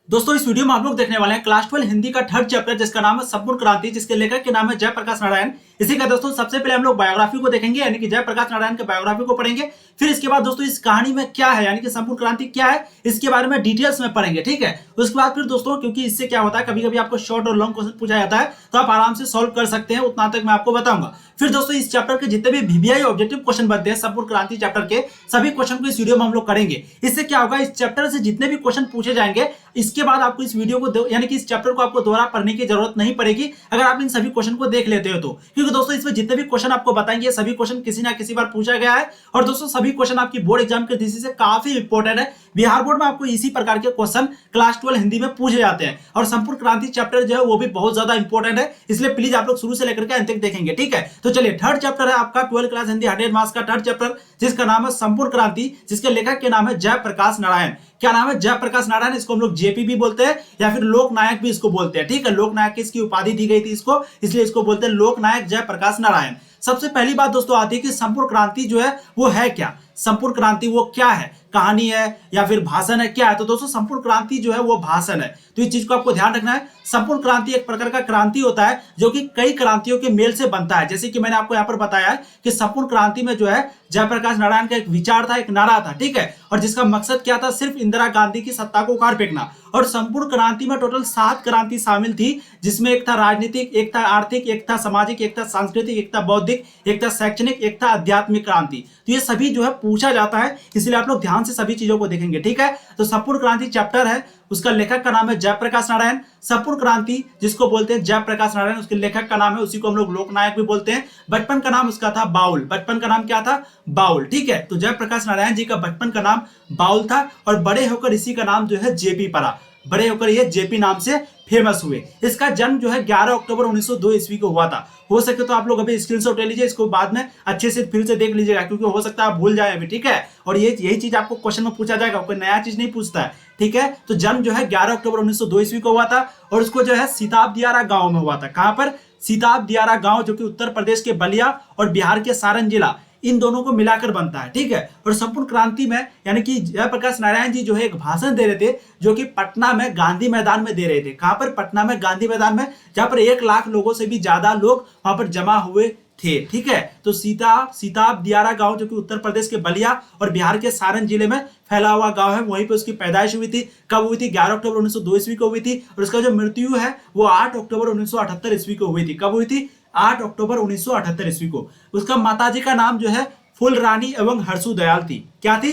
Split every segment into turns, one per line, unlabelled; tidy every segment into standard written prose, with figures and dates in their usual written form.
दोस्तों इस वीडियो में आप लोग देखने वाले हैं क्लास 12 हिंदी का थर्ड चैप्टर जिसका नाम है संपूर्ण क्रांति, जिसके लेखक के नाम है जयप्रकाश नारायण। इसी का दोस्तों सबसे पहले हम लोग बायोग्राफी को देखेंगे, यानी कि जयप्रकाश नारायण के बायोग्राफी को पढ़ेंगे। फिर इसके बाद दोस्तों इस कहानी में क्या है, यानी कि संपूर्ण क्रांति क्या है, इसके बारे में डिटेल्स में पढ़ेंगे। ठीक है, उसके बाद फिर दोस्तों, क्योंकि इससे क्या होता है, कभी कभी आपको शॉर्ट और लॉन्ग क्वेश्चन पूछा जाता है तो आप आराम से सॉल्व कर सकते हैं, उतना तक मैं आपको बताऊंगा। फिर दोस्तों इस चैप्टर के जितने भी वीवीआई ऑब्जेक्टिव क्वेश्चन बनते हैं संपूर्ण क्रांति चैप्टर के, सभी क्वेश्चन को इस वीडियो में हम लोग करेंगे। इससे क्या होगा, इस चैप्टर से जितने भी क्वेश्चन पूछे जाएंगे इसके बाद आपको इस वीडियो को यानी कि इस चैप्टर को आपको दोबारा पढ़ने की जरूरत नहीं पड़ेगी अगर आप इन सभी क्वेश्चन को देख लेते हो तो। क्योंकि दोस्तों इसमें जितने भी क्वेश्चन आपको बताएंगे सभी क्वेश्चन किसी ना किसी बार पूछा गया है, और दोस्तों सभी क्वेश्चन आपकी बोर्ड एग्जाम के दृष्टि से काफी इंपॉर्टेंट है। बिहार बोर्ड में आपको इसी प्रकार के क्वेश्चन क्लास 12 हिंदी में पूछे जाते हैं, और संपूर्ण क्रांति चैप्टर जो है वो भी बहुत ज्यादा इंपॉर्टेंट है, इसलिए प्लीज आप लोग शुरू से लेकर के अंत तक देखेंगे। ठीक है, तो चलिए थर्ड चैप्टर है आपका 12 क्लास हिंदी 100 मार्क्स का थर्ड चैप्टर, जिसका नाम है संपूर्ण क्रांति, जिसके लेखक के नाम है जयप्रकाश नारायण। क्या नाम है? जयप्रकाश नारायण। इसको हम लोग जेपी भी बोलते हैं या फिर लोक नायक भी इसको बोलते हैं। ठीक है, लोक नायक की इसकी उपाधि दी गई थी इसको, इसलिए इसको बोलते हैं लोक नायक जयप्रकाश नारायण। सबसे पहली बात दोस्तों आती है कि संपूर्ण क्रांति जो है वो है क्या। संपूर्ण क्रांति वो क्या है, कहानी है या फिर भाषण है, क्या है? तो दोस्तों संपूर्ण क्रांति जो है वो भाषण है, तो इस चीज को आपको ध्यान रखना है। संपूर्ण क्रांति एक प्रकार का क्रांति होता है जो कि कई क्रांतियों के मेल से बनता है। जैसे कि मैंने आपको यहाँ पर बताया है कि संपूर्ण क्रांति में जो है जयप्रकाश नारायण का एक विचार था, एक नारा था। ठीक है, और जिसका मकसद क्या था, सिर्फ इंदिरा गांधी की सत्ता को उखाड़ फेंकना। और संपूर्ण क्रांति में टोटल 7 क्रांति शामिल थी, जिसमें एक था राजनीतिक, एक था आर्थिक, एक था सामाजिक, एक था सांस्कृतिक, एक था बौद्धिक, एक था शैक्षणिक, एक था आध्यात्मिक क्रांति। तो ये सभी जो है पूछा जाता है, इसलिए आप लोग ध्यान से सभी चीजों को देखेंगे। ठीक है, तो संपूर्ण क्रांति चैप्टर है, उसका लेखक का नाम है जयप्रकाश नारायण। संपूर्ण क्रांति जिसको बोलते हैं जयप्रकाश नारायण, उसके लेखक का नाम है, उसी को हम लोग लोकनायक भी बोलते हैं। बचपन का नाम उसका था बाउल। बचपन का नाम क्या था? बाउल। ठीक है, तो जयप्रकाश नारायण जी का बचपन का नाम बाउल था, और बड़े होकर इसी का नाम जो है जेपी पड़ा। बड़े होकर ये जेपी नाम से फेमस हुए। इसका जन्म जो है 11 अक्टूबर 1902 ईस्वी को हुआ था। हो सके तो आप लोग अभी स्क्रीनशॉट ले लीजिए, इसको बाद में अच्छे से फिर से देख लीजिएगा, क्योंकि हो सकता है आप भूल जाए अभी। ठीक है, और ये यही चीज आपको क्वेश्चन में पूछा जाएगा, कोई नया चीज नहीं पूछता है। ठीक है, तो जन्म जो है 11 अक्टूबर 1902 ईस्वी को हुआ था, और उसको जो है सीताब दियारा गांव में हुआ था। कहां पर? सीताब दियारा गांव, जो कि उत्तर प्रदेश के बलिया और बिहार के सारण जिला, इन दोनों को मिलाकर बनता है। ठीक है, और संपूर्ण क्रांति में यानी कि जयप्रकाश नारायण जी जो है एक भाषण दे रहे थे, जो कि पटना में गांधी मैदान में दे रहे थे। कहां पर? पटना में गांधी मैदान में, जहां पर 1 लाख लोगों से भी ज्यादा लोग वहां पर जमा हुए थे। ठीक है, तो सीताब दियारा गांव, जो कि उत्तर प्रदेश के बलिया और बिहार के सारण जिले में फैला हुआ गांव है, वहीं पे उसकी पैदाइश हुई थी। कब हुई थी? 11 अक्टूबर 1902 ईस्वी को हुई थी, और उसका जो मृत्यु है वो 8 अक्टूबर 1978 ईस्वी को हुई थी। कब हुई थी? 8 अक्टूबर 1978 ईस्वी को। उसका माताजी का नाम जो है फूल रानी एवं हर्षु दयाल थी। क्या थी?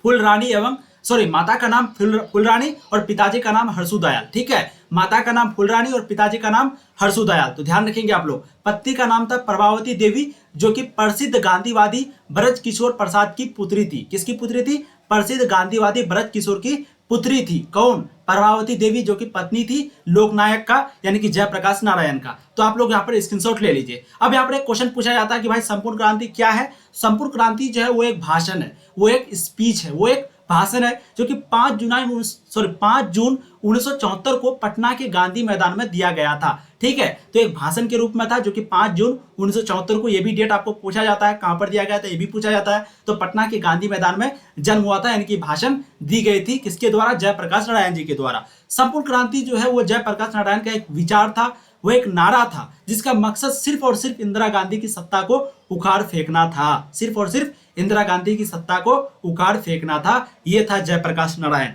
फूल रानी एवं माता का नाम फूल रानी और पिताजी का नाम हर्षु दयाल। ठीक है, माता का नाम फूल रानी और पिताजी का नाम हर्षु दयाल, तो ध्यान रखेंगे आप लोग। पत्नी का नाम था प्रभावती देवी, जो कि प्रसिद्ध गांधीवादी ब्रज किशोर प्रसाद की पुत्री थी। किसकी पुत्री थी? प्रसिद्ध गांधीवादी ब्रज किशोर की पुत्री थी। कौन? प्रभावती देवी, जो कि पत्नी थी लोकनायक का, यानी कि जयप्रकाश नारायण का। तो आप लोग यहाँ पर स्क्रीनशॉट ले लीजिए। अब यहाँ पर एक क्वेश्चन पूछा जाता है कि भाई संपूर्ण क्रांति क्या है। संपूर्ण क्रांति जो है वो एक भाषण है, वो एक स्पीच है, वो एक भाषण है, जो कि 5 जून 1974 को पटना के गांधी मैदान में दिया गया था। ठीक है, तो एक भाषण के रूप में था, जो कि 5 जून 1974 को, ये भी डेट आपको पूछा जाता है, कहां पर दिया गया था ये भी पूछा जाता है। तो पटना के गांधी मैदान में जन्म हुआ था, यानी कि भाषण दी गई थी। किसके द्वारा? जयप्रकाश नारायण जी के द्वारा। संपूर्ण क्रांति जो है वो जयप्रकाश नारायण का एक विचार था, वो एक नारा था, जिसका मकसद सिर्फ और सिर्फ इंदिरा गांधी की सत्ता को उखाड़ फेंकना था। सिर्फ और सिर्फ इंदिरा गांधी की सत्ता को उखाड़ फेंकना था, ये था जयप्रकाश नारायण।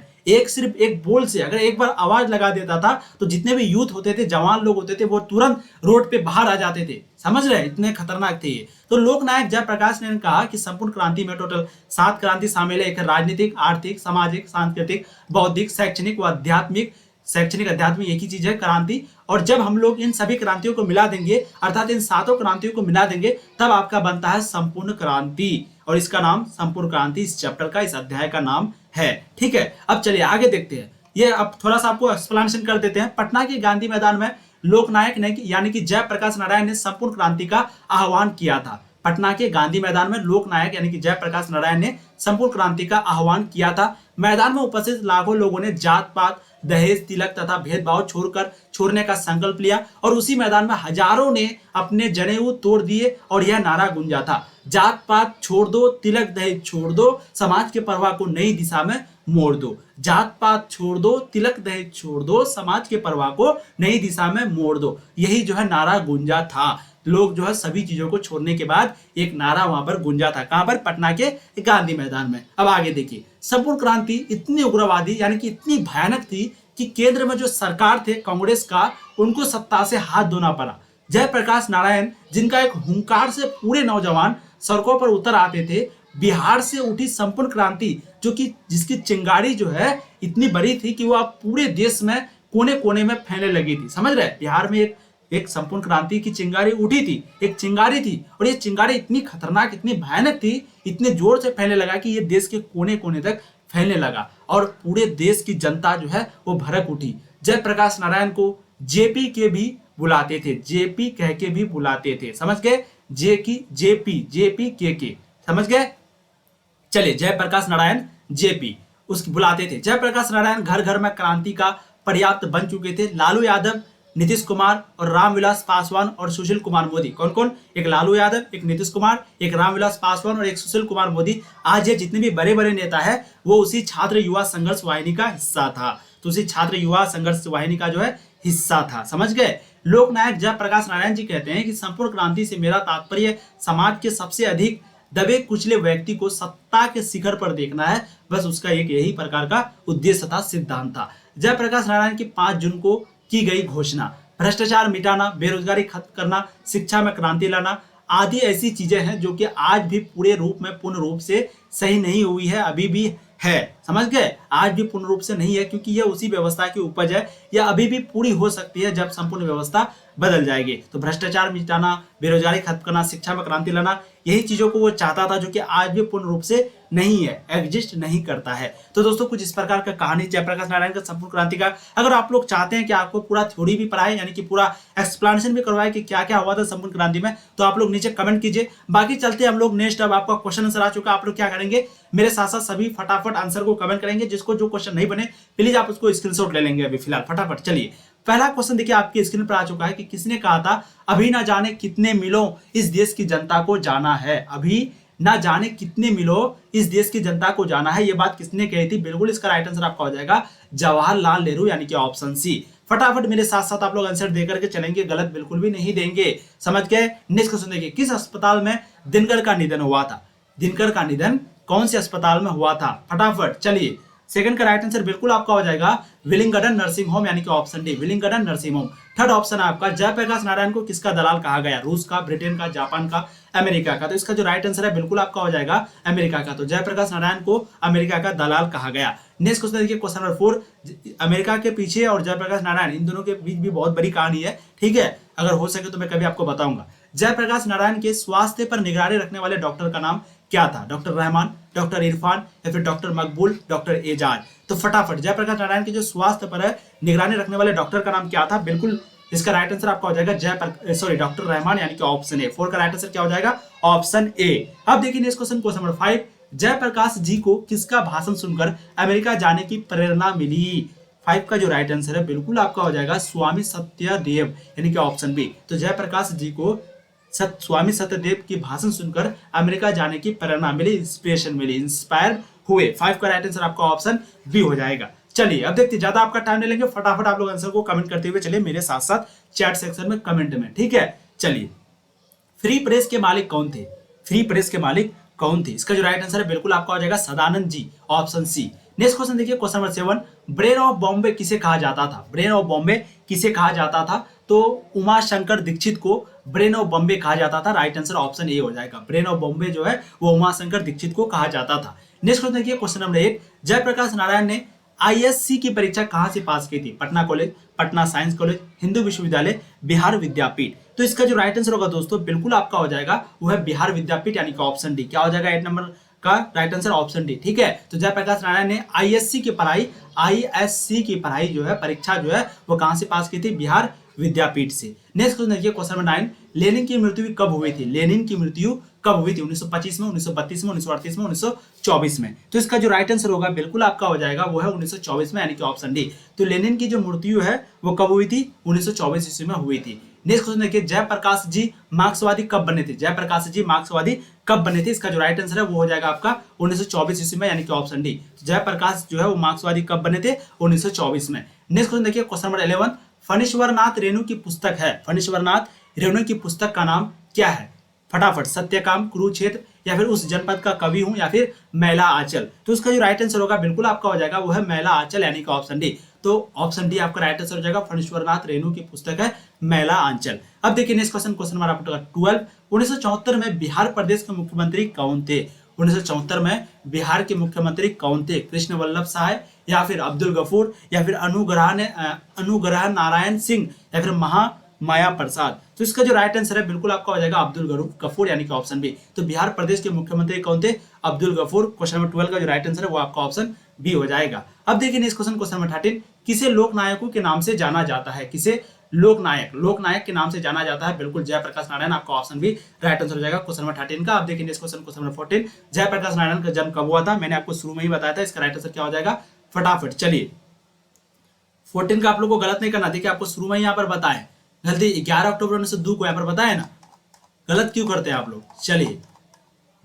सिर्फ एक बोल से अगर एक बार आवाज लगा देता था तो जितने भी यूथ होते थे, जवान लोग होते थे, वो तुरंत रोड पे बाहर आ जाते थे। समझ रहे? इतने खतरनाक थे ये। तो लोकनायक जयप्रकाश ने कहा कि संपूर्ण क्रांति में टोटल 7 क्रांति शामिल है। एक राजनीतिक, आर्थिक, सामाजिक, सांस्कृतिक, बौद्धिक, शैक्षणिक व आध्यात्मिक। शैक्षणिक, आध्यात्मिक एक ही चीज है, क्रांति। और जब हम लोग इन सभी क्रांतियों को मिला देंगे, अर्थात इन 7 क्रांतियों को मिला देंगे, तब आपका बनता है संपूर्ण क्रांति, और इसका नाम संपूर्ण क्रांति इस चैप्टर का, इस अध्याय का नाम है। ठीक है, अब चलिए आगे देखते हैं। ये अब थोड़ा सा आपको एक्सप्लेनेशन कर देते हैं। पटना के गांधी मैदान में लोकनायक ने यानी कि जयप्रकाश नारायण ने संपूर्ण क्रांति का आह्वान किया था। पटना के गांधी मैदान में लोकनायक यानी कि जयप्रकाश नारायण ने संपूर्ण क्रांति का आह्वान किया था। मैदान में उपस्थित लाखों लोगों ने जात पात, दहेज, तिलक तथा भेदभाव छोड़ने का संकल्प लिया और उसी मैदान में हजारों ने अपने जनेऊ तोड़ दिए और यह नारा गूंजा था, जात पात छोड़ दो, तिलक दहेज छोड़ दो, समाज के प्रवाह को नई दिशा में मोड़ दो। जात पात छोड़ दो, तिलक दहेज छोड़ दो, समाज के प्रवाह को नई दिशा में मोड़ दो। यही जो है नारा गूंजा था। लोग जो है सभी चीजों को छोड़ने के बाद एक नारा वहां पर गूंजा था। कहां पर? पटना के गांधी मैदान में। अब आगे देखिए, संपूर्ण क्रांति इतनी उग्रवादी यानी कि इतनी भयानक थी कि केंद्र में जो सरकार थे कांग्रेस का, उनको सत्ता से हाथ धोना पड़ा। जयप्रकाश नारायण, जिनका एक हुंकार से पूरे नौजवान सड़कों पर उतर आते थे, बिहार से उठी संपूर्ण क्रांति जो कि जिसकी चिंगारी जो है इतनी बड़ी थी कि वो अब पूरे देश में कोने कोने में फैलने लगी थी। समझ रहे? बिहार में एक संपूर्ण क्रांति की चिंगारी उठी थी, एक चिंगारी थी, और ये चिंगारी इतनी खतरनाक, इतनी भयानक थी, इतने जोर से फैलने लगा कि ये देश के कोने कोने तक फैलने लगा और पूरे देश की जनता जो है वो भड़क उठी। जयप्रकाश नारायण को जेपी के भी बुलाते थे, जेपी कह के भी बुलाते थे। समझ गए? जेपी के समझ गए? चलिए, जयप्रकाश नारायण जेपी उसकी बुलाते थे। जयप्रकाश नारायण घर घर में क्रांति का पर्याप्त बन चुके थे। लालू यादव, नीतीश कुमार और रामविलास पासवान और सुशील कुमार मोदी। कौन कौन? एक लालू यादव, एक नीतीश कुमार, एक रामविलास पासवान और एक सुशील कुमार मोदी। आज ये जितने भी बड़े बड़े नेता है वो उसी छात्र युवा संघर्ष वाहिनी का हिस्सा था। तो उसी छात्र युवा संघर्ष वाहिनी का जो है हिस्सा था। समझ गए? लोकनायक जयप्रकाश नारायण जी कहते हैं कि संपूर्ण क्रांति से मेरा तात्पर्य समाज के सबसे अधिक दबे कुचले व्यक्ति को सत्ता के शिखर पर देखना है। बस उसका एक यही प्रकार का उद्देश्य था, सिद्धांत था। जयप्रकाश नारायण की 5 जून को की गई घोषणा, भ्रष्टाचार मिटाना, बेरोजगारी खत्म करना, शिक्षा में क्रांति लाना आदि ऐसी चीजें हैं जो कि आज भी पूरे रूप में पूर्ण रूप से सही नहीं हुई है, अभी भी है। समझ गए? आज भी पूर्ण रूप से नहीं है क्योंकि यह उसी व्यवस्था की उपज है। यह अभी भी पूरी हो सकती है जब संपूर्ण व्यवस्था बदल जाएगी। तो भ्रष्टाचार मिटाना, बेरोजगारी खत्म करना, शिक्षा में क्रांति लाना, यही चीजों को वो चाहता था जो कि आज भी पूर्ण रूप से नहीं है, एग्जिस्ट नहीं करता है। तो दोस्तों, कुछ इस प्रकार का कहानी जयप्रकाश नारायण का संपूर्ण क्रांति का। अगर आप लोग चाहते हैं कि आपको पूरा थ्योरी भी पढ़ाए यानी कि पूरा एक्सप्लेनेशन भी करवाए कि क्या क्या हुआ था संपूर्ण क्रांति में, तो आप लोग नीचे कमेंट कीजिए। बाकी चलते हम लोग नेक्स्ट। अब आपका क्वेश्चन आंसर आ चुका, आप लोग क्या करेंगे? मेरे साथ साथ सभी फटाफट आंसर को कमेंट करेंगे। जिसको जो क्वेश्चन नहीं बने प्लीज आप उसको स्क्रीनशॉट ले लेंगे अभी फिलहाल फटाफट। चलिए, पहला क्वेश्चन देखिए आपकी स्क्रीन पर आ चुका है कि किसने कहा था अभी ना जाने कितने मिलों इस देश की जनता को जाना है। अभी ना जाने कितने मिलों इस देश की जनता को जाना है, ये बात किसने कही थी? बिल्कुल इसका राइट आंसर आपका हो जाएगा जवाहरलाल नेहरू यानी कि ऑप्शन सी। फटाफट मेरे साथ साथ आप लोग आंसर देकर के चलेंगे, गलत बिल्कुल भी नहीं देंगे। समझ गए? नेक्स्ट क्वेश्चन देखिए, किस अस्पताल में दिनकर का निधन हुआ था? दिनकर का निधन कौन से अस्पताल में हुआ था? फटाफट चलिए, सेकंड का राइट आंसर बिल्कुल आपका हो जाएगा विलिंगडन नर्सिंग होम यानी कि option D, Willingdon nursing home. Third option है आपका, जयप्रकाश नारायण को किसका दलाल कहा गया? रूस का, ब्रिटेन का, जापान का, अमेरिका का। तो इसका जो राइट आंसर है बिल्कुल आपका हो जाएगा अमेरिका का। तो जयप्रकाश नारायण को अमेरिका का दलाल कहा गया। नेक्स्ट क्वेश्चन देखिए, क्वेश्चन नंबर 4। अमेरिका के पीछे और जयप्रकाश नारायण इन दोनों के बीच भी बहुत बड़ी कहानी है, ठीक है? अगर हो सके तो मैं कभी आपको बताऊंगा। जयप्रकाश नारायण के स्वास्थ्य पर निगरानी रखने वाले डॉक्टर का नाम क्या था? डॉक्टर रहमान, डॉक्टर इरफान या फिर डॉक्टर मकबूल, डॉक्टर एजाज। तो फटाफट जयप्रकाश नारायण के जो स्वास्थ्य पर निगरानी रखने वाले डॉक्टर का नाम क्या था? बिल्कुल इसका राइट आंसर आपका हो जाएगा डॉक्टर रहमान यानी कि ऑप्शन ए। 4 का राइट आंसर क्या हो जाएगा? Option A. अब देखिए next question, question number 5। Jayaprakash ji को किसका भाषण सुनकर अमेरिका जाने की प्रेरणा मिली? 5 का जो राइट आंसर है बिल्कुल आपका हो जाएगा स्वामी सत्यदेव यानी कि ऑप्शन बी। तो जयप्रकाश जी को स्वामी सत्यदेव की भाषण सुनकर अमेरिका जाने की प्रेरणा मिली, इंस्पिरेशन मिली, इंस्पायर्ड हुए। 5 का राइट आंसर आपका ऑप्शन बी हो जाएगा। चलिए, अब देखते ज्यादा आपका टाइम नहीं लेंगे, फटाफट आप लोग आंसर को कमेंट करते हुए चलिए मेरे साथ साथ चैट सेक्शन में कमेंट में, ठीक है? चलिए, फ्री प्रेस के मालिक कौन थे? फ्री प्रेस के मालिक कौन थे? इसका जो राइट आंसर है बिल्कुल आपका हो जाएगा Sadanand ji, option C. Next question देखिए, question number 7। Brain of Bombay किसे कहा जाता था? ब्रेन ऑफ बॉम्बे किसे कहा जाता था? तो उमा शंकर दीक्षित को ब्रेन ऑफ बॉम्बे कहा जाता था। राइट आंसर ऑप्शन ए हो जाएगा। ब्रेन ऑफ बॉम्बे जो है वो उमा शंकर दीक्षित को कहा जाता था। नेक्स्ट क्वेश्चन देखिए, क्वेश्चन नंबर 8। जयप्रकाश नारायण ने आईएससी की परीक्षा कहां से पास की थी? Patna college, Patna science college, Hindu विश्वविद्यालय, बिहार विद्यापीठ। तो इसका जो राइट आंसर होगा दोस्तों बिल्कुल आपका हो जाएगा वो है बिहार विद्यापीठ यानी कि ऑप्शन डी। क्या हो जाएगा 8 नंबर का राइट आंसर? ऑप्शन डी, ठीक है? तो जयप्रकाश नारायण ने आईएससी की पढ़ाई जो है, परीक्षा जो है वो कहां से पास की थी? बिहार विद्यापीठ से। नेक्स्ट क्वेश्चन देखिए, क्वेश्चन नंबर 9। लेनिन की मृत्यु कब हुई थी? लेनिन की मृत्यु कब हुई थी? 1925 में, 1932 में, 1938 में, 1924 में। तो इसका जो राइट आंसर होगा बिल्कुल आपका हो जाएगा वो है 1924 में, यानी कि ऑप्शन डी। तो लेनिन की जो मृत्यु है वो कब हुई थी? 1924 ईस्वी में हुई थी। नेक्स्ट क्वेश्चन देखिए, जयप्रकाश जी मार्क्सवादी कब बने थे? जयप्रकाश जी मार्क्सवादी कब बने थे? इसका जो राइट आंसर है वो हो जाएगा आपका 1924 ईस्वी में, यानी कि ऑप्शन डी। जयप्रकाश जो है वो मार्क्सवादी कब बने थे? 1924 में। नेक्स्ट क्वेश्चन देखिए, क्वेश्चन नंबर 11, फणीश्वरनाथ रेणु की पुस्तक है, फणीश्वरनाथ रेणु की पुस्तक का नाम क्या है? फटाफट, सत्यकाम, कुरुक्षेत्र, या फिर उस जनपद का कवि हूं, या फिर मैला आंचल। तो उसका जो राइट आंसर होगा बिल्कुल आपका हो जाएगा वो है मैला आंचल, यानी कि ऑप्शन डी। तो ऑप्शन डी आपका राइट आंसर हो जाएगा, फणीश्वरनाथ रेणु की पुस्तक है मैला आंचल। अब देखिए नेक्स्ट क्वेश्चन, क्वेश्चन नंबर आपका 12, 1974 में बिहार प्रदेश के मुख्यमंत्री कौन थे? 1974 में बिहार के मुख्यमंत्री कौन थे? कृष्ण वल्लभ साय, या फिर अब्दुल गफूर, या फिर अनुग्रह नारायण सिंह, या फिर माया प्रसाद। तो इसका जो राइट आंसर है बिल्कुल आपका हो जाएगा अब्दुल गफूर, यानी कि ऑप्शन बी। तो बिहार प्रदेश के मुख्यमंत्री कौन थे? अब्दुल गफूर। क्वेश्चन नंबर 12 का जो राइट आंसर है वो आपका ऑप्शन बी हो जाएगा। अब देखिए नेक्स्ट क्वेश्चन, क्वेश्चन नंबर 13, किसे लोक नायकों के नाम से जाना जाता है? किसे लोकनायक के नाम से जाना जाता है? बिल्कुल जयप्रकाश नारायण, आपका ऑप्शन बी राइट आंसर हो जाएगा क्वेश्चन नंबर 13 का। अब देखिए next question, question number 14, Jayaprakash Narayan का जन्म कब हुआ था? मैंने आपको शुरू में ही बताया था, इसका राइट आंसर क्या हो जाएगा? फटाफट चलिए, 14 का आप लोग को गलत नहीं करना, देखिए आपको शुरू में यहाँ पर बताएं, गलती 11 अक्टूबर 1902 को यहाँ पर बताया ना, गलत क्यों करते हैं आप लोग? चलिए,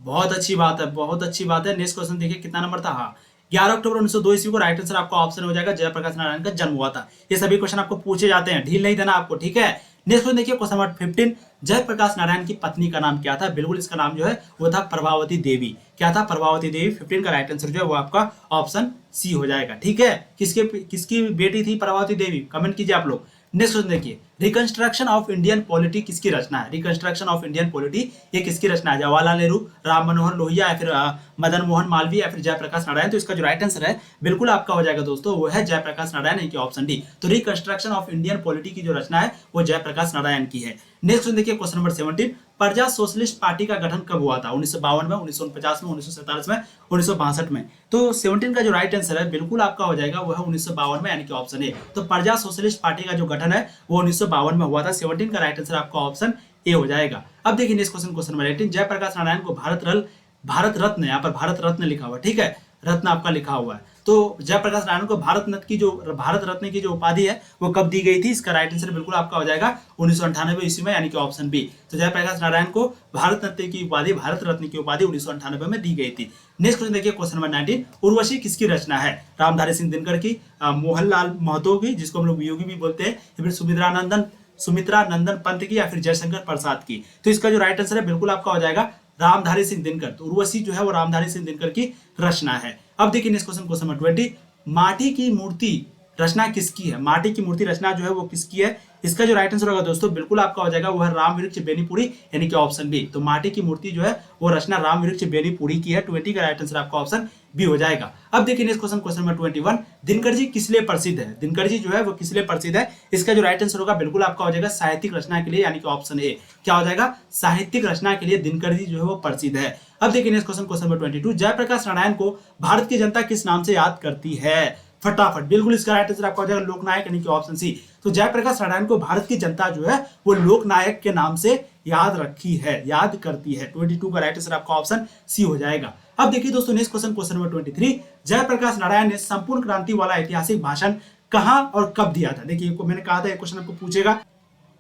बहुत अच्छी बात है, बहुत अच्छी बात है। नेक्स्ट क्वेश्चन देखिए, कितना नंबर था? हाँ, 11 अक्टूबर 1902 ईस्वी को राइट आंसर आपका ऑप्शन हो जाएगा, जयप्रकाश नारायण का जन्म हुआ था। ये सभी क्वेश्चन आपको पूछे जाते हैं, ढील नहीं देना आपको, ठीक है। नेक्स्ट क्वेश्चन देखिए, क्वेश्चन नंबर 15, जयप्रकाश नारायण की पत्नी का नाम क्या था? बिल्कुल इसका नाम जो है वो था प्रभावती देवी। क्या था? प्रभावती देवी। 15 का राइट आंसर जो है वो आपका ऑप्शन सी हो जाएगा, ठीक है। किसकी बेटी थी प्रभावती देवी? कमेंट कीजिए आप लोग। नेक्स्ट क्वेश्चन देखिए, रिकंस्ट्रक्शन ऑफ इंडियन पॉलिटी किसकी रचना है? रिकंस्ट्रक्शन ऑफ इंडियन पॉलिटी ये किसकी रचना है? जवाहरलाल नेहरू, राम मनोहर लोहिया, या फिर मदन मोहन मालवीय, या फिर जयप्रकाश नारायण। तो इसका जो राइट आंसर है बिल्कुल आपका हो जाएगा दोस्तों वो है जयप्रकाश नारायण, यानी कि ऑप्शन डी। तो रिकंस्ट्रक्शन ऑफ इंडियन पॉलिटी की जो रचना है वो जयप्रकाश नारायण की है। नेक्स्ट क्वेश्चन देखिए, क्वेश्चन नंबर 17, प्रजा सोशलिस्ट पार्टी का गठन कब हुआ था? 1952 में, 1949 में, 1947 में, 1962 में। तो 17 का जो राइट आंसर है बिल्कुल आपका हो जाएगा वो है 1952 में, यानी कि ऑप्शन ए। तो प्रजा सोशलिस्ट पार्टी का जो गठन है वो 1952 में हुआ था। 17 का राइट आंसर आपका ऑप्शन ए हो जाएगा। अब देखिए next question, question number 18, Jayaprakash Narayan को भारत रत्न, यहाँ पर भारत रत्न लिखा हुआ है, ठीक है, रत्न आपका लिखा हुआ है। तो जयप्रकाश नारायण को भारत रत्न की जो उपाधि है वो कब दी गई थी? इसका राइट आंसर बिल्कुल आपका हो जाएगा 1998 ईस्वी में, यानी कि ऑप्शन बी। तो जयप्रकाश नारायण को भारत रत्न की उपाधि 1998 में दी गई थी। नेक्स्ट क्वेश्चन देखिए, क्वेश्चन नंबर 19, उर्वशी किसकी रचना है? रामधारी सिंह दिनकर की, मोहनलाल महतो की, जिसको हम लोग वियोगी भी बोलते हैं, या फिर सुमित्रा नंदन पंत की, या फिर जयशंकर प्रसाद की। तो इसका जो राइट आंसर है बिल्कुल आपका हो जाएगा रामधारी सिंह दिनकर। तो उर्वशी जो है वो रामधारी सिंह दिनकर की रचना है। अब देखिए नेक्स्ट क्वेश्चन, क्वेश्चन नंबर 20, माटी की मूर्ति रचना किसकी है? माटी की मूर्ति रचना जो है वो किसकी है? इसका जो राइट आंसर होगा दोस्तों बिल्कुल आपका हो जाएगा वो है राम वृक्ष बेनीपुरी, यानी कि ऑप्शन बी। तो माटी की मूर्ति जो है वो रचना राम वृक्ष बेनीपुरी की है। 20 का राइट आंसर आपका ऑप्शन बी हो जाएगा। अब देखिए next question, question number 21, Dinkar ji किस लिए प्रसिद्ध है? दिनकर जी जो है वो किस लिए प्रसिद्ध है? इसका जो राइट आंसर होगा बिल्कुल आपका हो जाएगा साहित्यिक रचना के लिए, यानी कि ऑप्शन ए। क्या हो जाएगा? साहित्यिक रचना के लिए दिनकर जी जो है वो प्रसिद्ध है। अब देखिए next question, question number 22, Jayaprakash Narayan को भारत की जनता किस नाम से याद करती है? फटाफट, बिल्कुल इसका राइट आंसर आपका हो जाएगा लोकनायक, यानी कि ऑप्शन सी। तो जयप्रकाश नारायण को भारत की जनता जो है वो लोकनायक के नाम से याद करती है। 22 का राइट आंसर आपका ऑप्शन सी हो जाएगा। अब देखिए दोस्तों next question, question number 23, Jayaprakash Narayan ने संपूर्ण क्रांति वाला ऐतिहासिक भाषण कहां और कब दिया था? देखिए मैंने कहा था ये क्वेश्चन आपको पूछेगा।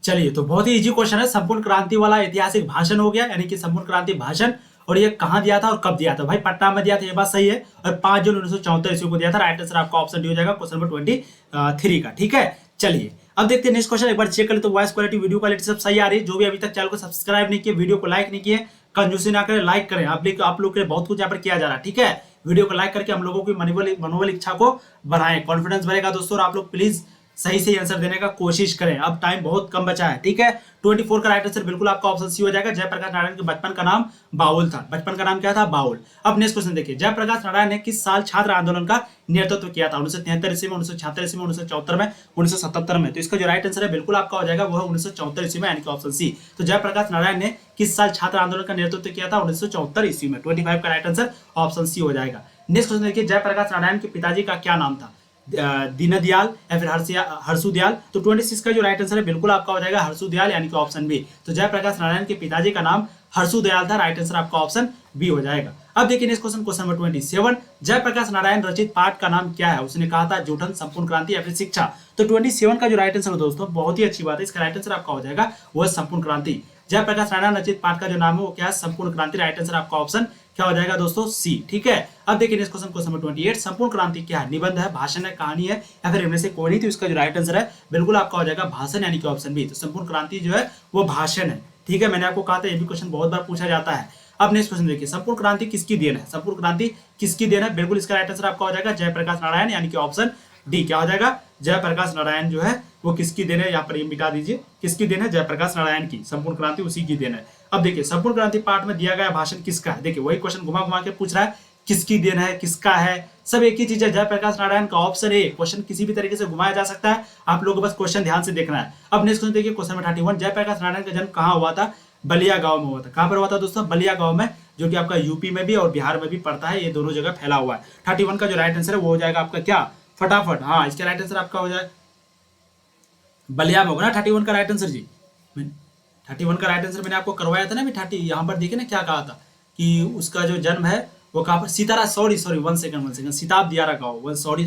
चलिए, तो बहुत ही इजी क्वेश्चन है, संपूर्ण क्रांति वाला ऐतिहासिक भाषण हो गया, यानी कि संपूर्ण क्रांति भाषण, और ये कहां दिया था और कब दिया था? भाई पटना में दिया था, ये बात सही है, और 5 जून 1974 ईस्वी को दिया था। राइट आंसर आपका ऑप्शन डी हो जाएगा क्वेश्चन नंबर 23 का, ठीक है। चलिए अब देखते हैं नेक्स्ट क्वेश्चन, एक बार चेक कर ले तो वॉइस क्वालिटी, वीडियो क्वालिटी सब सही आ रही है। जो भी अभी तक चैनल को सब्सक्राइब नहीं किए, वीडियो को लाइक नहीं किए, कंजूसी ना करें, लाइक करें। आप लोग के बहुत कुछ यहाँ पर किया जा रहा है, ठीक है। वीडियो को लाइक करके हम लोगों की मनोबल इच्छा को बढ़ाएं, कॉन्फिडेंस बढ़ेगा दोस्तों। और आप लोग प्लीज सही से आंसर देने का कोशिश करें, अब टाइम बहुत कम बचा है, ठीक है। 24 का राइट आंसर बिल्कुल आपका ऑप्शन सी हो जाएगा। जयप्रकाश नारायण के बचपन का नाम बाउल था। बचपन का नाम क्या था? बाउल। अब नेक्स्ट क्वेश्चन देखिए, जयप्रकाश नारायण ने किस साल छात्र आंदोलन का नेतृत्व किया था? 1973 ईस्वी में, 1976 ईस्वी में, 1974 में, 1977 में। तो इसका जो राइट आंसर है बिल्कुल आपका हो जाएगा वो है 1974 ईस्वी में, यानी कि ऑप्शन सी। तो जयप्रकाश नारायण ने किस साल छात्र आंदोलन का नेतृत्व किया था? 1974 ईस्वी में। 25 का राइट आंसर ऑप्शन सी हो जाएगा। नेक्स्ट क्वेश्चन देखिए, जयप्रकाश नारायण के पिताजी का क्या नाम था? दीनदयाल या फिर हर्षु दयाल। तो 26 का जो राइट आंसर है बिल्कुल आपका हो जाएगा हर्षु दयाल यानी कि ऑप्शन बी। तो जयप्रकाश नारायण के पिताजी का नाम हर्षु दयाल था, राइट आंसर आपका ऑप्शन बी हो जाएगा। अब देखिए next question, question number 27, Jayaprakash Narayan रचित पाठ का नाम क्या है? उसने कहा था जूठन, संपूर्ण क्रांति या फिर शिक्षा। तो 27 का जो राइट आंसर है दोस्तों, बहुत ही अच्छी बात है, इसका राइट आंसर आपका हो जाएगा वह संपूर्ण क्रांति। जयप्रकाश नारायण रचित पाठ का जो नाम है वो क्या है? संपूर्ण क्रांति। राइट आंसर आपका ऑप्शन क्या हो जाएगा दोस्तों? सी। ठीक है, अब देखिए नेक्स्ट क्वेश्चन, क्वेश्चन नंबर 28, संपूर्ण क्रांति क्या है? निबंध है, भाषण है, कहानी है या फिर इनमें से कोई नहीं? तो इसका जो राइट आंसर है बिल्कुल आपका हो जाएगा भाषण यानी कि ऑप्शन बी। तो संपूर्ण क्रांति जो है वो भाषण है। ठीक है, मैंने आपको कहा था ये भी क्वेश्चन बहुत बार पूछा जाता है। अब नेक्स्ट क्वेश्चन देखिए, संपूर्ण क्रांति किसकी देन है? संपूर्ण क्रांति किसकी देन है? बिल्कुल इसका राइट आंसर आपका हो जाएगा जयप्रकाश नारायण यानी कि ऑप्शन डी। क्या हो जाएगा? जयप्रकाश नारायण जो है वो किसकी देन है? यहाँ पर ये मिटा दीजिए, किसकी देन है? जयप्रकाश नारायण की। संपूर्ण क्रांति उसी की देन है। अब देखिए संपूर्ण क्रांति पाठ में दिया गया भाषण किसका है? देखिए वही क्वेश्चन घुमा घुमा के पूछ रहा है, किसकी देन है, किसका है, सब एक ही चीज है, जयप्रकाश नारायण का। Option A. क्वेश्चन किसी भी तरीके से घुमाया जा सकता है, आप लोगों को बस क्वेश्चन ध्यान से देखना है। अब नेक्स्ट क्वेश्चन देखिए, क्वेश्चन नंबर 31, जयप्रकाश नारायण का जन्म कहाँ हुआ था? बलिया गांव में हुआ था। कहां पर हुआ था दोस्तों? बलिया गांव में, जो कि आपका यूपी में भी और बिहार में भी पड़ता है, ये दोनों जगह फैला हुआ है। 31 का जो राइट आंसर है वो हो जाएगा आपका क्या? फटाफट, हाँ इसका राइट आंसर आपका हो जाए बलिया में होगा ना 31 का राइट आंसर जी। 31 का राइट आंसर मैंने आपको करवाया था ना, 30 यहाँ पर देखिए ना क्या कहा था कि उसका जो जन्म है वो कहाँ पर? सीतारा, सॉरी 1 सेकंड, सिताब दियारा गाँव, सॉरी।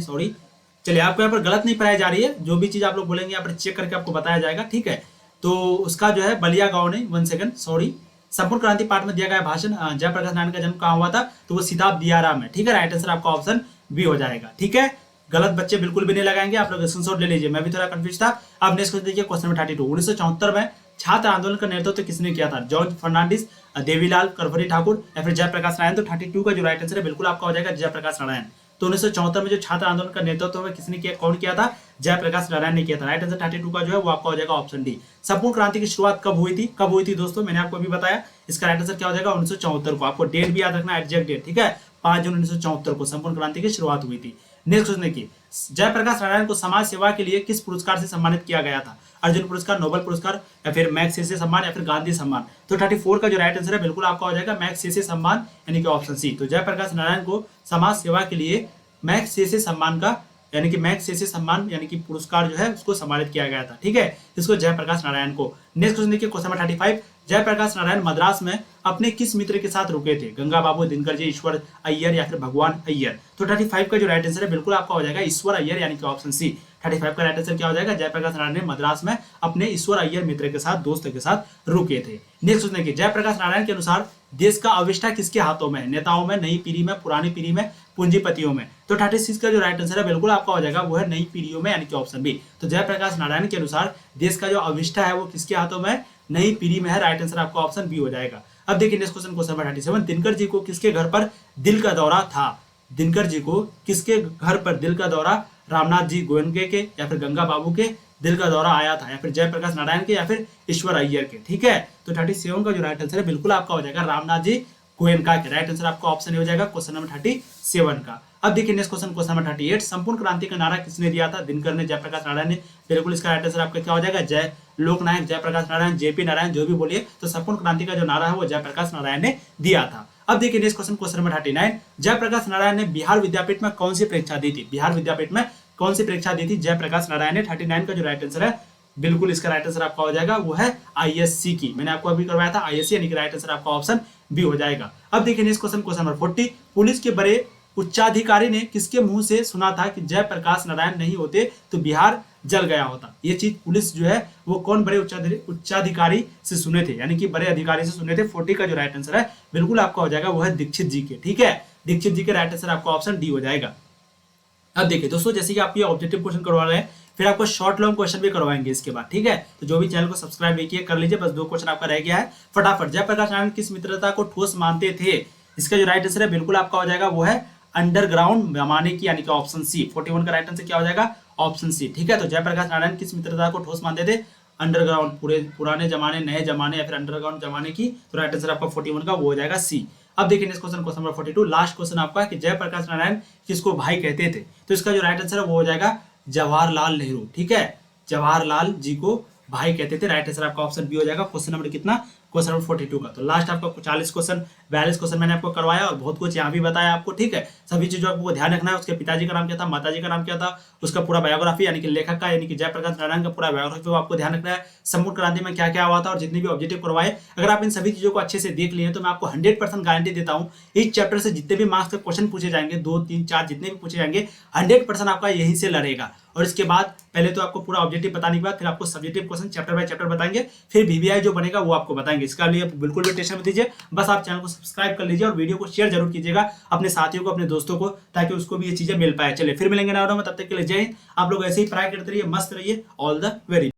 चलिए आपको यहाँ पर गलत नहीं पढ़ाई जा रही है, जो भी चीज आप लोग बोलेंगे यहाँ पर चेक करके आपको बताया जाएगा। ठीक है, तो उसका जो है बलिया गांव नहीं, 1 सेकंड सॉरी। संपूर्ण क्रांति पाठ में दिया गया भाषण, जयप्रकाश नारायण का जन्म कहाँ हुआ था? तो वो सीताब दियारा में। ठीक है, राइट आंसर आपका ऑप्शन बी हो जाएगा। ठीक है, गलत बच्चे बिल्कुल भी नहीं लगाएंगे, आप लोग स्क्रीनशॉट ले लीजिए, मैं भी थोड़ा कंफ्यूज था। अब नेक्स्ट क्वेश्चन देखिए, क्वेश्चन नंबर 32, 1974 में छात्र आंदोलन का नेतृत्व किसने किया था? जॉर्ज फर्नांडिस, देवीलाल करवरी ठाकुर या फिर जयप्रकाश नारायण। तो 32 का जो राइट आंसर है बिल्कुल आपका हो जाएगा जयप्रकाश नारायण। तो 1974 में जो छात्र आंदोलन का नेतृत्व है किसने किया, कौन किया था? जयप्रकाश नारायण ने किया था। राइट आंसर 32 का जो है वो आपका हो जाएगा ऑप्शन डी। संपूर्ण क्रांति की शुरुआत कब हुई थी? कब हुई थी दोस्तों? मैंने आपको अभी बताया, इसका राइट आंसर क्या हो जाएगा? 1974 को। आपको डेट भी याद रखना, एग्जैक्ट डेट। ठीक है, 5 जून 1974 को संपूर्ण क्रांति की शुरुआत हुई थी। नेक्स्ट क्वेश्चन देखिए, जयप्रकाश नारायण को समाज सेवा के लिए किस पुरस्कार से सम्मानित किया गया था? अर्जुन पुरस्कार, नोबेल पुरस्कार या फिर मैग्सेसे सम्मान या फिर गांधी सम्मान। तो 34 का जो राइट आंसर है बिल्कुल आपका हो जाएगा मैग्सेसे सम्मान यानी कि ऑप्शन सी। तो जयप्रकाश नारायण को समाज सेवा के लिए मैग्सेसे सम्मान का यानी कि मैग्सेसे सम्मान यानी कि पुरस्कार जो है उसको सम्मानित किया गया था। ठीक है, इसको जयप्रकाश नारायण को। नेक्स्ट क्वेश्चन देखिए, क्वेश्चन नंबर 35, जयप्रकाश नारायण मद्रास में अपने किस मित्र के साथ रुके थे? गंगा बाबू, दिनकर जी, ईश्वर अय्यर या फिर भगवान अय्यर। तो 35 का जो राइट आंसर है बिल्कुल आपका हो जाएगा ईश्वर अय्यर यानी कि ऑप्शन सी। 35 का राइट आंसर क्या हो जाएगा? जयप्रकाश नारायण ने मद्रास में अपने ईश्वर अय्यर मित्र के साथ, दोस्त के साथ रुके थे। नेक्स्ट क्वेश्चन देखिए, जयप्रकाश नारायण के अनुसार देश का अविष्टा किसके हाथों में? नेताओं में, नई पीढ़ी में, पुरानी पीढ़ी में, पूंजीपतियों में। तो 36 का जो राइट आंसर है बिल्कुल आपका हो जाएगा वो है नई पीढ़ियों में यानी कि ऑप्शन बी। तो जयप्रकाश नारायण के अनुसार देश का जो अविष्टा है वो किसके हाथों में? नई पीढ़ी में है। राइट आंसर आपका ऑप्शन बी हो जाएगा। अब देखिए next question, question number 37, Dinkar ji को किसके घर पर दिल का दौरा था? दिनकर जी को किसके घर पर दिल का दौरा? रामनाथ जी गोयनके के या फिर गंगा बाबू के दिल का दौरा आया था, या फिर जयप्रकाश नारायण के या फिर ईश्वर अय्यर के। ठीक है, तो 37 का जो राइट आंसर है बिल्कुल आपका हो जाएगा रामनाथ जी गोयनका के। राइट आंसर आपका ऑप्शन हो जाएगा क्वेश्चन नंबर 37 का। अब देखिए नेक्स्ट क्वेश्चन, क्वेश्चन नंबर 38, संपूर्ण क्रांति का नारा किसने दिया था? दिनकर ने, जयप्रकाश नारायण ने। बिल्कुल इसका राइट आंसर आपका क्या हो जाएगा? जय लोकनायक जयप्रकाश नारायण, जेपी नारायण, जो भी बोलिए, तो संपूर्ण क्रांति का जो नारा है वो जयप्रकाश नारायण ने दिया था। अब देखिए next question, question number 39, Jayaprakash Narayan ने बिहार विद्यापीठ में कौन सी परीक्षा दी थी? बिहार विद्यापीठ में कौन सी परीक्षा दी थी जयप्रकाश नारायण ने? 39 का जो राइट आंसर है बिल्कुल इसका राइट आंसर आपका हो जाएगा वो है आईएससी की। मैंने आपको अभी करवाया था आईएससी यानी कि राइट आंसर आपका ऑप्शन बी हो जाएगा। अब देखिए next question, question number 40, police के बड़े उच्चाधिकारी ने किसके मुंह से सुना था कि जयप्रकाश नारायण नहीं होते तो बिहार जल गया होता? ये चीज पुलिस जो है वो कौन बड़े उच्चाधिकारी से सुने थे यानी कि बड़े अधिकारी से सुने थे? 40 का जो राइट आंसर है बिल्कुल आपका हो जाएगा वो है दीक्षित जी के। ठीक है, दीक्षित जी के राइट आंसर आपका ऑप्शन डी हो जाएगा। अब देखिए दोस्तों, जैसे कि आप ये ऑब्जेक्टिव क्वेश्चन करवा रहे हैं, फिर आपको शॉर्ट लॉन्ग क्वेश्चन भी करवाएंगे इसके बाद। ठीक है, तो जो भी चैनल को सब्सक्राइब नहीं किया कर लीजिए, बस 2 क्वेश्चन आपका रह गया है फटाफट। जयप्रकाश नारायण किस मित्रता को ठोस मानते थे? इसका जो राइट आंसर है बिल्कुल आपका हो जाएगा वो है अंडरग्राउंड जमाने की यानी कि ऑप्शन सी। 41 का राइट आंसर क्या हो जाएगा? Option C. ठीक है, तो जयप्रकाश नारायण किस मित्रता को ठोस मानते थे? अंडरग्राउंड, पूरे पुराने जमाने, नए जमाने या फिर अंडरग्राउंड जमाने की। तो राइट आंसर आपका 41 का वो हो जाएगा सी। अब देखिए next question, question number 42, last question आपका कि जयप्रकाश नारायण किसको भाई कहते थे? तो इसका जो राइट आंसर है वो हो जाएगा जवाहरलाल नेहरू। ठीक है, जवाहरलाल जी को भाई कहते थे। राइट आंसर आपका ऑप्शन बी हो जाएगा। क्वेश्चन नंबर कितना? क्वेश्चन नंबर 42 का। तो लास्ट आपका 40 क्वेश्चन 42 क्वेश्चन मैंने आपको करवाया और बहुत कुछ यहाँ भी बताया आपको, ठीक है। सभी चीजों आपको ध्यान रखना है। उसके पिताजी का नाम क्या था, माताजी का नाम क्या था, उसका पूरा बायोग्राफी यानी कि लेखक का यानी कि जयप्रकाश नारायण का पूरा बायोग्राफी आपको ध्यान रखना है। संपूर्ण क्रांति में क्या क्या हुआ था और जितने भी ऑब्जेक्टिव करवाए, अगर आप इन सभी चीजों को अच्छे से देख लिए तो मैं आपको 100% गारंटी देता हूँ इस चैप्टर से जितने भी मार्क्स के क्वेश्चन पूछे जाएंगे, 2, 3, 4 जितने भी पूछे जाएंगे, 100% आपका यहीं से लड़ेगा। और इसके बाद पहले तो आपको पूरा ऑब्जेक्टिव बताने के बाद फिर आपको subjective question chapter by chapter बताएंगे, फिर वीवीआई जो बनेगा वो आपको बताएंगे। इसका लिए बिल्कुल भी टेंशन मत लीजिए, बस आप चैनल को सब्सक्राइब कर लीजिए और वीडियो को शेयर जरूर कीजिएगा अपने साथियों को, अपने दोस्तों को, ताकि उसको भी ये चीजें मिल पाए। चलिए फिर मिलेंगे नए वीडियो में, तब तक के लिए जय हिंद। आप लोग ऐसे ही पढ़ाई करते रहिए, मस्त रहिए। All the very